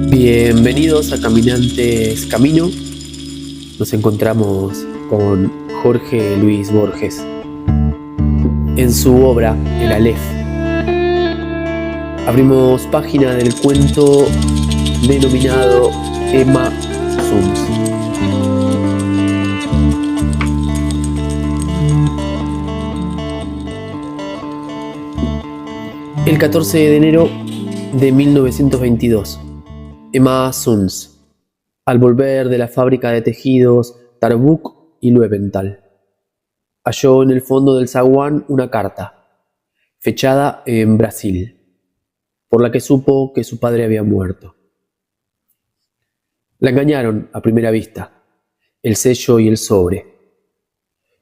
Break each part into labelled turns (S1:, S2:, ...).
S1: Bienvenidos a Caminantes Camino. Nos encontramos con Jorge Luis Borges en su obra El Aleph. Abrimos página del cuento denominado Emma Suns. El 14 de enero de 1922, Emma Suns, al volver de la fábrica de tejidos Tarbuk y Löwenthal, halló en el fondo del zaguán una carta, fechada en Brasil, por la que supo que su padre había muerto. La engañaron a primera vista, el sello y el sobre.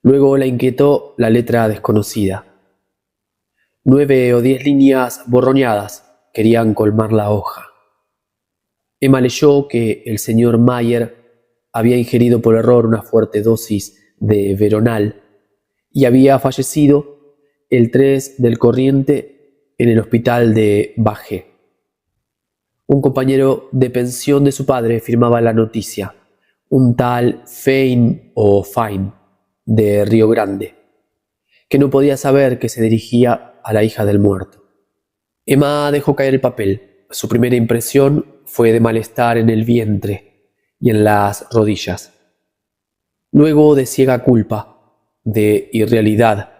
S1: Luego la inquietó la letra desconocida. 9 o 10 líneas borroneadas querían colmar la hoja. Emma leyó que el señor Mayer había ingerido por error una fuerte dosis de veronal y había fallecido el 3 del corriente en el hospital de Bajé. Un compañero de pensión de su padre firmaba la noticia, un tal Fein o Fine de Río Grande, que no podía saber que se dirigía a la hija del muerto. Emma dejó caer el papel. Su primera impresión fue de malestar en el vientre y en las rodillas. Luego de ciega culpa, de irrealidad,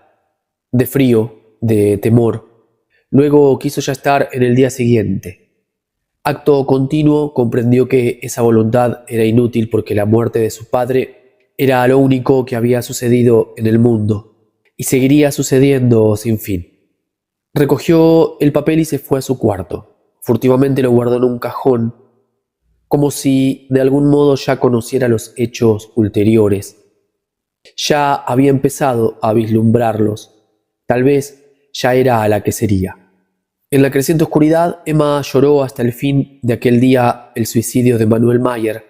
S1: de frío, de temor. Luego quiso ya estar en el día siguiente. Acto continuo comprendió que esa voluntad era inútil porque la muerte de su padre era lo único que había sucedido en el mundo y seguiría sucediendo sin fin. Recogió el papel y se fue a su cuarto. Furtivamente lo guardó en un cajón, como si de algún modo ya conociera los hechos ulteriores. Ya había empezado a vislumbrarlos. Tal vez ya era a la que sería. En la creciente oscuridad, Emma lloró hasta el fin de aquel día el suicidio de Manuel Mayer,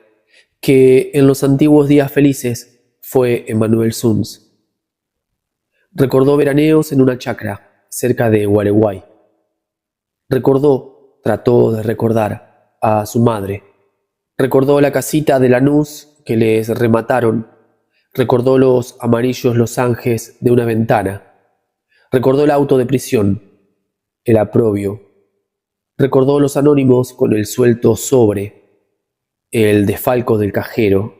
S1: que en los antiguos días felices fue Emanuel Suns. Recordó veraneos en una chacra cerca de Gualeguay. Trató de recordar a su madre. Recordó la casita de Lanús que les remataron. Recordó los amarillos losanges de una ventana. Recordó el auto de prisión, el aprobio. Recordó los anónimos con el suelto sobre, el desfalco del cajero.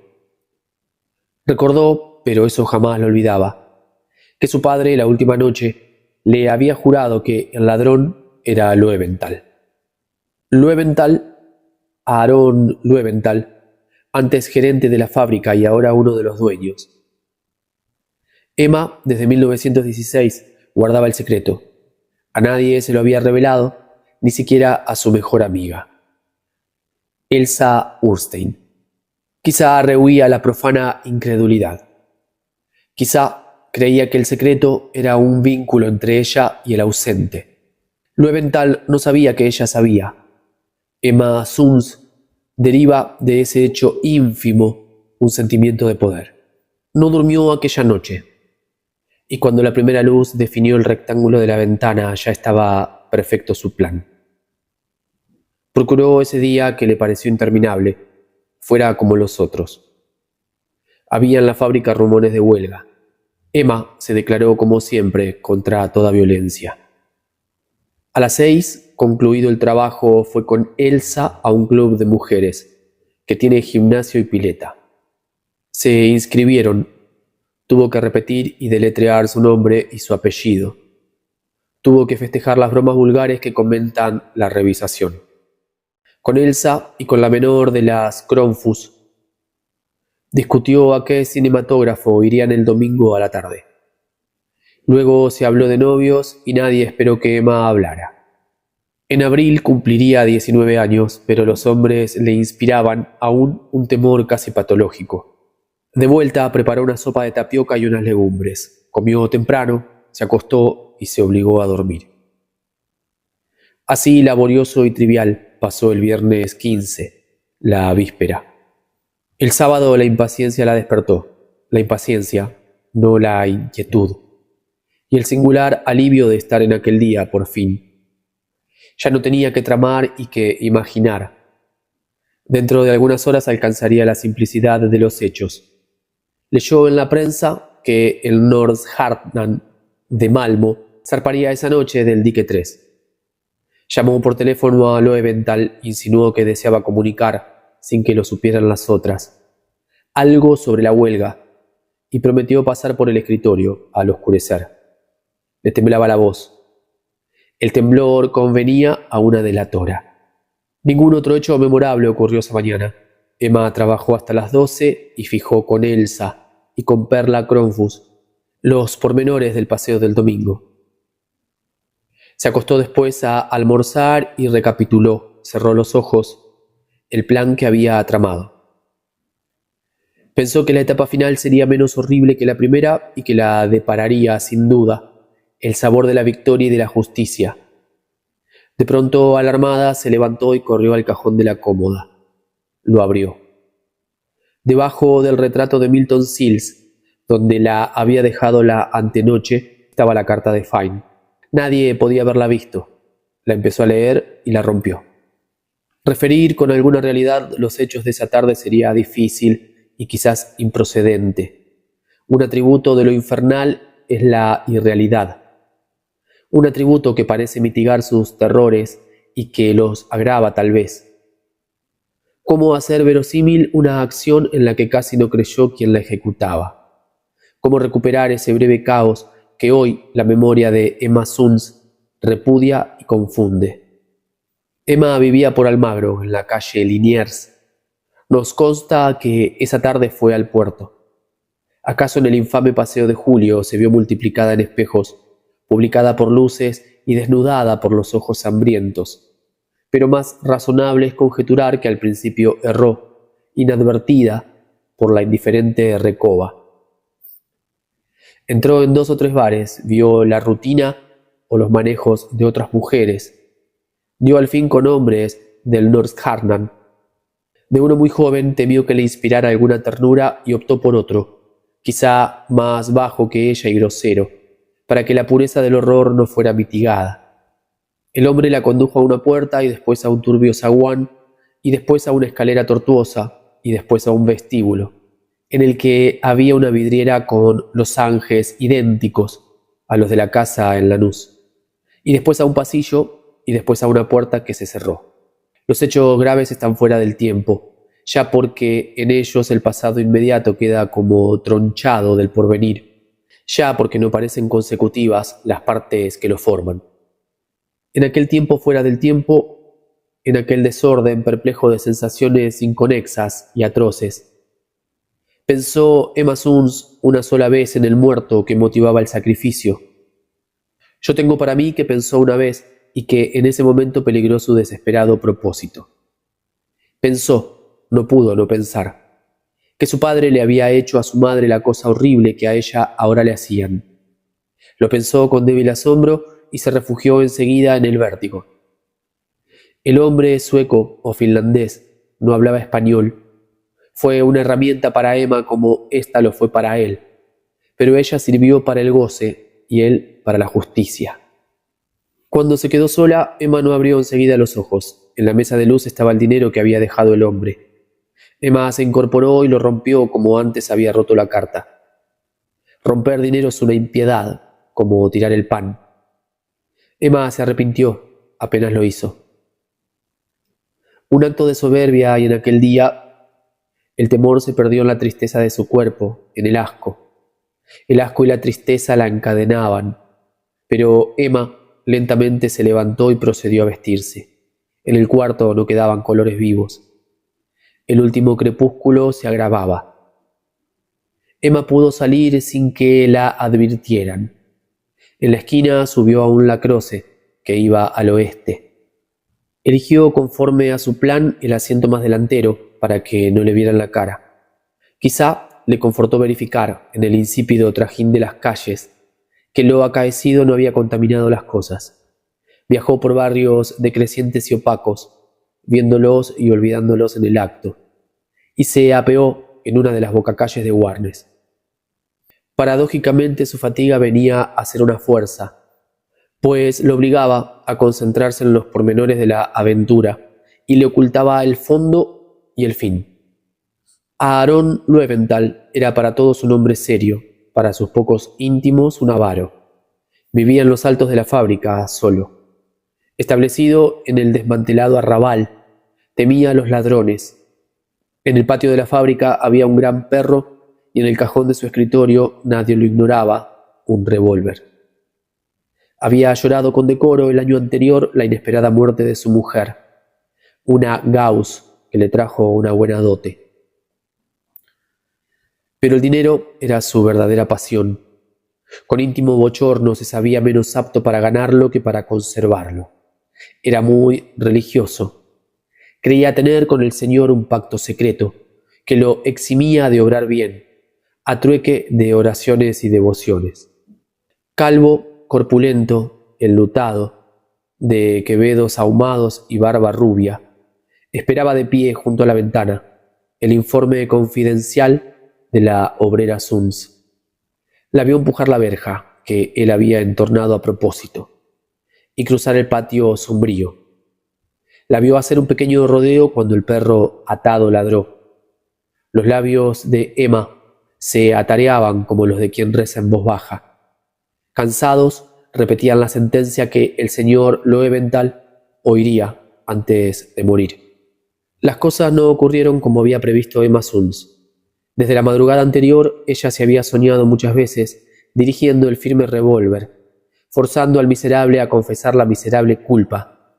S1: Recordó, pero eso jamás lo olvidaba, que su padre la última noche le había jurado que el ladrón era Löwenthal. Aaron Löwenthal, antes gerente de la fábrica y ahora uno de los dueños. Emma, desde 1916, guardaba el secreto. A nadie se lo había revelado, ni siquiera a su mejor amiga, Elsa Urstein. Quizá rehuía la profana incredulidad. Quizá creía que el secreto era un vínculo entre ella y el ausente. Löwenthal no sabía que ella sabía. Emma Suns deriva de ese hecho ínfimo un sentimiento de poder. No durmió aquella noche, y cuando la primera luz definió el rectángulo de la ventana ya estaba perfecto su plan. Procuró ese día que le pareció interminable, fuera como los otros. Había en la fábrica rumores de huelga. Emma se declaró como siempre contra toda violencia. A las 6, concluido el trabajo, fue con Elsa a un club de mujeres que tiene gimnasio y pileta. Se inscribieron. Tuvo que repetir y deletrear su nombre y su apellido. Tuvo que festejar las bromas vulgares que comentan la revisación. Con Elsa y con la menor de las Kronfus discutió a qué cinematógrafo irían el domingo a la tarde. Luego se habló de novios y nadie esperó que Emma hablara. En abril cumpliría 19 años, pero los hombres le inspiraban aún un temor casi patológico. De vuelta preparó una sopa de tapioca y unas legumbres. Comió temprano, se acostó y se obligó a dormir. Así laborioso y trivial pasó el viernes 15, la víspera. El sábado la impaciencia la despertó, la impaciencia, no la inquietud, y el singular alivio de estar en aquel día, por fin. Ya no tenía que tramar y que imaginar. Dentro de algunas horas alcanzaría la simplicidad de los hechos. Leyó en la prensa que el Nordsjärnan de Malmo zarparía esa noche del dique 3. Llamó por teléfono a Loewenthal, insinuó que deseaba comunicar, sin que lo supieran las otras, algo sobre la huelga, y prometió pasar por el escritorio al oscurecer. Le temblaba la voz. El temblor convenía a una delatora. Ningún otro hecho memorable ocurrió esa mañana. Emma trabajó hasta las 12 y fijó con Elsa y con Perla Kronfus los pormenores del paseo del domingo. Se acostó después a almorzar y recapituló, cerró los ojos, el plan que había tramado. Pensó que la etapa final sería menos horrible que la primera y que la depararía, sin duda, el sabor de la victoria y de la justicia. De pronto, alarmada, se levantó y corrió al cajón de la cómoda. Lo abrió. Debajo del retrato de Milton Sills, donde la había dejado la antenoche, estaba la carta de Fine. Nadie podía haberla visto. La empezó a leer y la rompió. Referir con alguna realidad los hechos de esa tarde sería difícil y quizás improcedente. Un atributo de lo infernal es la irrealidad. Un atributo que parece mitigar sus terrores y que los agrava tal vez. ¿Cómo hacer verosímil una acción en la que casi no creyó quien la ejecutaba? ¿Cómo recuperar ese breve caos que hoy la memoria de Emma Sunds repudia y confunde? Emma vivía por Almagro, en la calle Liniers. Nos consta que esa tarde fue al puerto. ¿Acaso en el infame paseo de julio se vio multiplicada en espejos, publicada por luces y desnudada por los ojos hambrientos? Pero más razonable es conjeturar que al principio erró, inadvertida por la indiferente Recoba. Entró en 2 o 3 bares, vio la rutina o los manejos de otras mujeres. Dio al fin con hombres del Nordsjärnan. De uno muy joven temió que le inspirara alguna ternura y optó por otro, quizá más bajo que ella y grosero, para que la pureza del horror no fuera mitigada. El hombre la condujo a una puerta y después a un turbio zaguán, y después a una escalera tortuosa, y después a un vestíbulo, en el que había una vidriera con losanges idénticos a los de la casa en Lanús, y después a un pasillo, y después a una puerta que se cerró. Los hechos graves están fuera del tiempo, ya porque en ellos el pasado inmediato queda como tronchado del porvenir, ya porque no parecen consecutivas las partes que lo forman. En aquel tiempo fuera del tiempo, en aquel desorden perplejo de sensaciones inconexas y atroces, pensó Emma Sunds una sola vez en el muerto que motivaba el sacrificio. Yo tengo para mí que pensó una vez y que en ese momento peligró su desesperado propósito. Pensó, no pudo no pensar, que su padre le había hecho a su madre la cosa horrible que a ella ahora le hacían. Lo pensó con débil asombro y se refugió enseguida en el vértigo. El hombre sueco o finlandés no hablaba español. Fue una herramienta para Emma como ésta lo fue para él, pero ella sirvió para el goce y él para la justicia. Cuando se quedó sola, Emma no abrió enseguida los ojos. En la mesa de luz estaba el dinero que había dejado el hombre. Emma se incorporó y lo rompió como antes había roto la carta. Romper dinero es una impiedad, como tirar el pan. Emma se arrepintió, apenas lo hizo. Un acto de soberbia y en aquel día el temor se perdió en la tristeza de su cuerpo, en el asco. El asco y la tristeza la encadenaban, pero Emma lentamente se levantó y procedió a vestirse. En el cuarto no quedaban colores vivos. El último crepúsculo se agravaba. Emma pudo salir sin que la advirtieran. En la esquina subió a un lacroce que iba al oeste. Eligió conforme a su plan el asiento más delantero para que no le vieran la cara. Quizá le confortó verificar, en el insípido trajín de las calles, que lo acaecido no había contaminado las cosas. Viajó por barrios decrecientes y opacos, viéndolos y olvidándolos en el acto, y se apeó en una de las bocacalles de Warnes. Paradójicamente su fatiga venía a ser una fuerza. pues lo obligaba a concentrarse en los pormenores de la aventura y le ocultaba el fondo y el fin. Aarón Loewenthal era para todos un hombre serio, para sus pocos íntimos un avaro. Vivía en los altos de la fábrica, solo. Establecido en el desmantelado arrabal, temía a los ladrones. En el patio de la fábrica había un gran perro y en el cajón de su escritorio, nadie lo ignoraba, un revólver. Había llorado con decoro el año anterior la inesperada muerte de su mujer, una Gauss que le trajo una buena dote. Pero el dinero era su verdadera pasión. Con íntimo bochorno se sabía menos apto para ganarlo que para conservarlo. Era muy religioso. Creía tener con el Señor un pacto secreto que lo eximía de obrar bien, a trueque de oraciones y devociones. Calvo, corpulento, enlutado, de quevedos ahumados y barba rubia, esperaba de pie junto a la ventana el informe confidencial de la obrera Sunz. La vio empujar la verja, que él había entornado a propósito, y cruzar el patio sombrío. La vio hacer un pequeño rodeo cuando el perro atado ladró. Los labios de Emma se atareaban como los de quien reza en voz baja. Cansados, repetían la sentencia que el señor Loewenthal oiría antes de morir. Las cosas no ocurrieron como había previsto Emma Sunz. Desde la madrugada anterior, ella se había soñado muchas veces dirigiendo el firme revólver, forzando al miserable a confesar la miserable culpa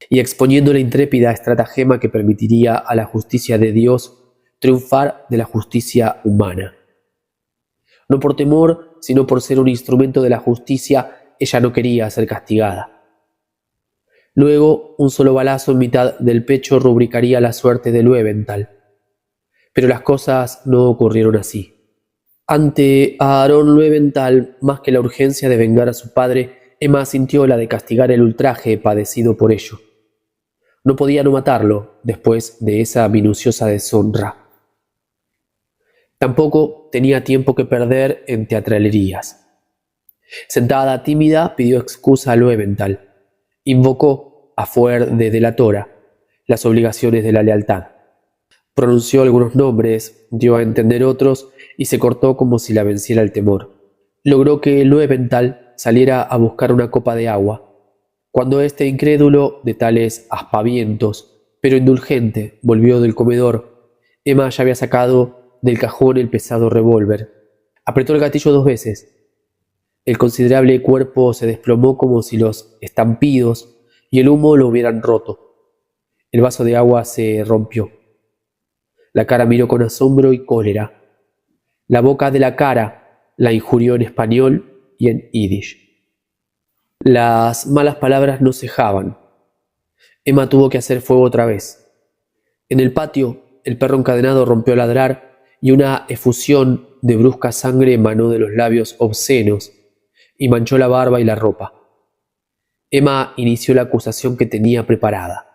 S1: y exponiendo la intrépida estratagema que permitiría a la justicia de Dios triunfar de la justicia humana. No por temor, sino por ser un instrumento de la justicia, ella no quería ser castigada. Luego, un solo balazo en mitad del pecho rubricaría la suerte de Loewenthal. Pero las cosas no ocurrieron así. Ante Aarón Loewenthal, más que la urgencia de vengar a su padre, Emma sintió la de castigar el ultraje padecido por ello. No podía no matarlo después de esa minuciosa deshonra. Tampoco tenía tiempo que perder en teatralerías. Sentada tímida, pidió excusa a Loewenthal. Invocó, a fuer de delatora, las obligaciones de la lealtad. Pronunció algunos nombres, dio a entender otros y se cortó como si la venciera el temor. Logró que Loewenthal saliera a buscar una copa de agua. Cuando este incrédulo de tales aspavientos, pero indulgente, volvió del comedor, Emma ya había sacado del cajón el pesado revólver. Apretó el gatillo 2 veces. El considerable cuerpo se desplomó como si los estampidos y el humo lo hubieran roto. El vaso de agua se rompió. La cara miró con asombro y cólera. La boca de la cara la injurió en español y en yiddish. Las malas palabras no cejaban. Emma tuvo que hacer fuego otra vez. En el patio, el perro encadenado rompió a ladrar y una efusión de brusca sangre emanó de los labios obscenos y manchó la barba y la ropa. Emma inició la acusación que tenía preparada.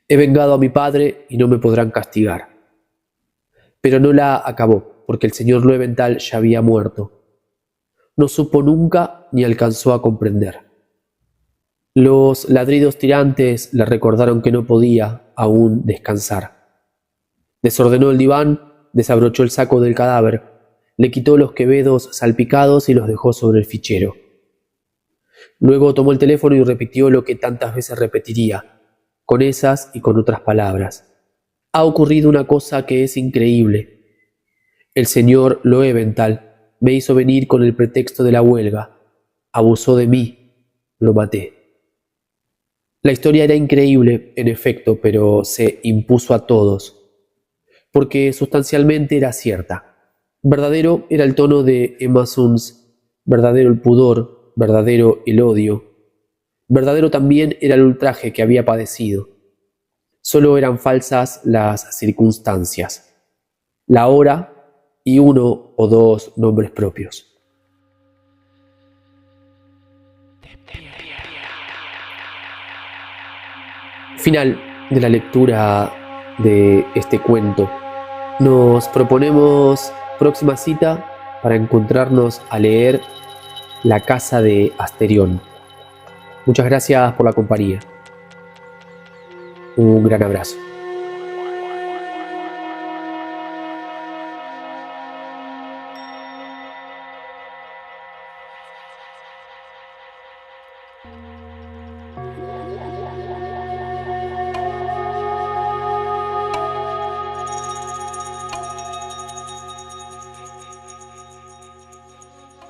S1: He vengado a mi padre y no me podrán castigar. Pero no la acabó, porque el señor Loewenthal ya había muerto. No supo nunca ni alcanzó a comprender. Los ladridos tirantes le recordaron que no podía aún descansar. Desordenó el diván, desabrochó el saco del cadáver, le quitó los quevedos salpicados y los dejó sobre el fichero. Luego tomó el teléfono y repitió lo que tantas veces repetiría, con esas y con otras palabras. Ha ocurrido una cosa que es increíble. El señor Loewenthal me hizo venir con el pretexto de la huelga. Abusó de mí. Lo maté. La historia era increíble, en efecto, pero se impuso a todos, porque sustancialmente era cierta. Verdadero era el tono de Emma Sunz, verdadero el pudor, verdadero el odio. Verdadero también era el ultraje que había padecido. Solo eran falsas las circunstancias, la hora y 1 o 2 nombres propios. Final de la lectura de este cuento. Nos proponemos próxima cita para encontrarnos a leer La casa de Asterión. Muchas gracias por la compañía. Un gran abrazo.